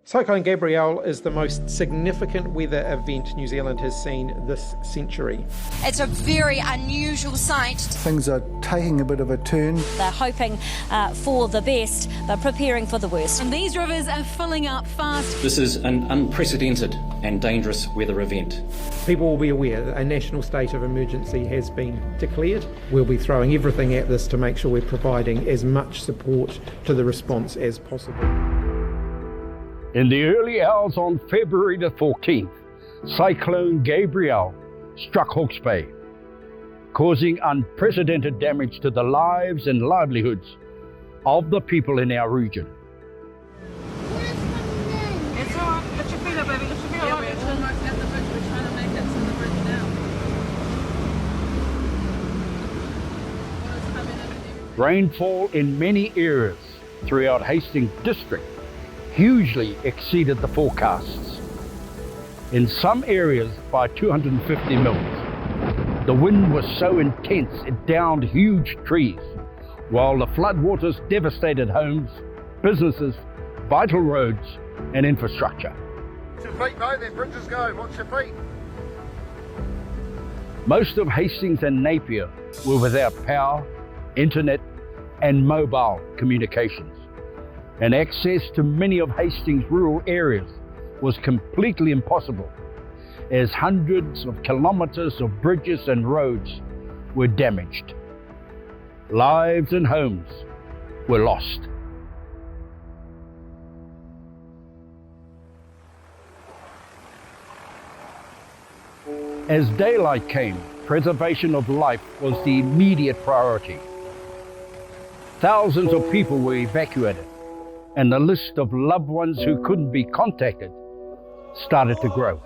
Cyclone Gabrielle is the most significant weather event New Zealand has seen this century. It's a very unusual sight. Things are taking a bit of a turn. They're hoping for the best, they're preparing for the worst. And these rivers are filling up fast. This is an unprecedented and dangerous weather event. People will be aware that a national state of emergency has been declared. We'll be throwing everything at this to make sure we're providing as much support to the response as possible. In the early hours on February the 14th, Cyclone Gabrielle struck Hawke's Bay, causing unprecedented damage to the lives and livelihoods of the people in our region. It's all right. Lift your feet up, baby. Lift your feet up. We're almost at the bridge. We're trying to make it to the bridge now. What is coming in? Rainfall in many areas throughout Hastings District hugely exceeded the forecasts. In some areas by 250 mils. The wind was so intense it downed huge trees, while the floodwaters devastated homes, businesses, vital roads and infrastructure. Watch your feet, mate, there's bridges go, watch your feet. Most of Hastings and Napier were without power, internet and mobile communications, and access to many of Hastings' rural areas was completely impossible, as hundreds of kilometres of bridges and roads were damaged. Lives and homes were lost. As daylight came, preservation of life was the immediate priority. Thousands of people were evacuated, and the list of loved ones who couldn't be contacted started to grow.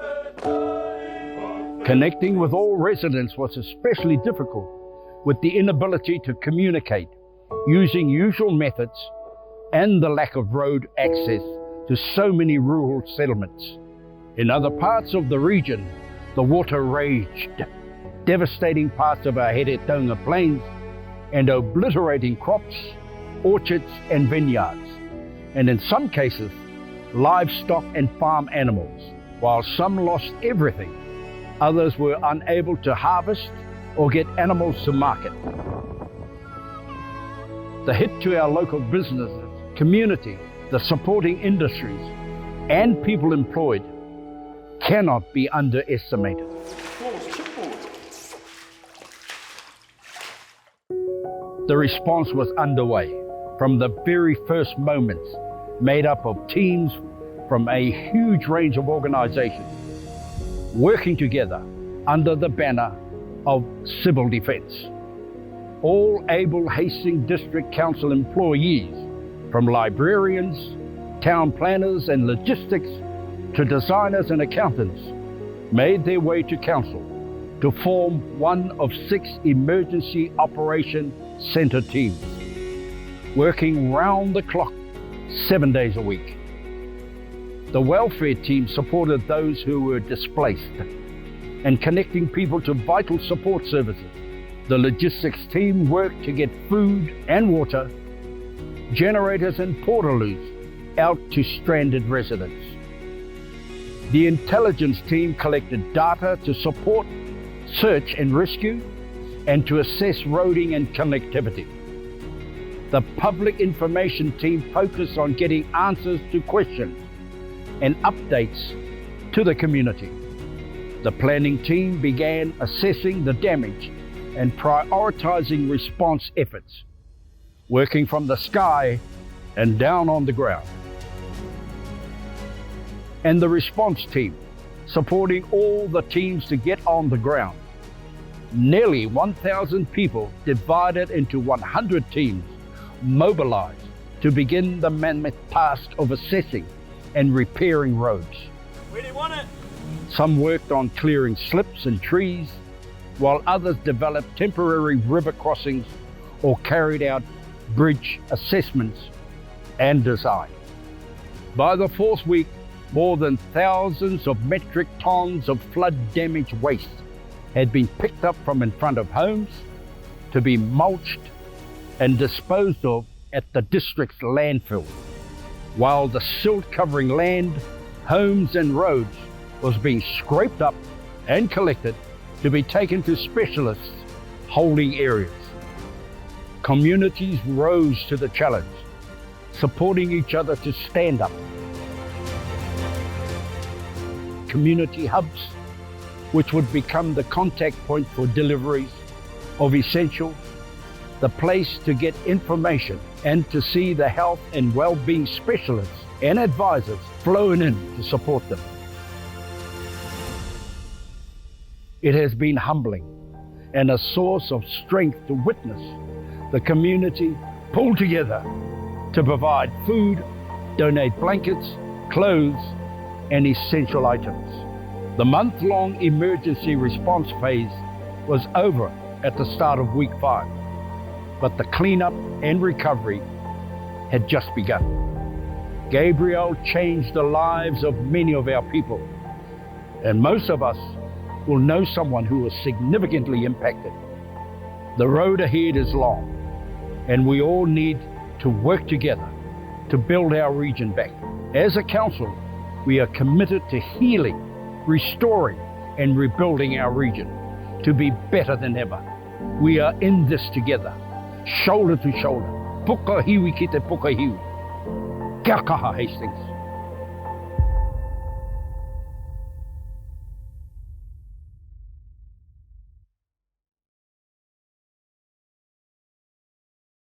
Connecting with all residents was especially difficult with the inability to communicate using usual methods and the lack of road access to so many rural settlements. In other parts of the region, the water raged, devastating parts of our Heretonga Plains and obliterating crops, orchards and vineyards, and in some cases, livestock and farm animals. While some lost everything, others were unable to harvest or get animals to market. The hit to our local businesses, community, the supporting industries, and people employed cannot be underestimated. The response was underway from the very first moments, made up of teams from a huge range of organisations, working together under the banner of civil defence. All able Hastings District Council employees, from librarians, town planners and logistics to designers and accountants, made their way to council to form one of 6 emergency operation centre teams, working round the clock 7 days a week. The welfare team supported those who were displaced and connecting people to vital support services. The logistics team worked to get food and water, generators and portaloos out to stranded residents. The intelligence team collected data to support search and rescue and to assess roading and connectivity. The public information team focused on getting answers to questions and updates to the community. The planning team began assessing the damage and prioritizing response efforts, working from the sky and down on the ground. And the response team, supporting all the teams to get on the ground. Nearly 1,000 people divided into 100 teams mobilized to begin the mammoth task of assessing and repairing roads. Where do you want it? Some worked on clearing slips and trees, while others developed temporary river crossings or carried out bridge assessments and design. By the 4th week, more than thousands of metric tons of flood-damaged waste had been picked up from in front of homes to be mulched and disposed of at the district's landfill. while the silt covering land, homes and roads was being scraped up and collected to be taken to specialists' holding areas. Communities rose to the challenge, supporting each other to stand up. Community hubs, which would become the contact point for deliveries of essentials, the place to get information and to see the health and well-being specialists and advisors flowing in to support them. It has been humbling and a source of strength to witness the community pull together to provide food, donate blankets, clothes, and essential items. The month-long emergency response phase was over at the start of week 5, but the cleanup and recovery had just begun. Gabrielle changed the lives of many of our people, and most of us will know someone who was significantly impacted. The road ahead is long, and we all need to work together to build our region back. As a council, we are committed to healing, restoring, and rebuilding our region to be better than ever. We are in this together, shoulder to shoulder. Puka hiwi ki te puka hiwi. Kia kaha, Hastings.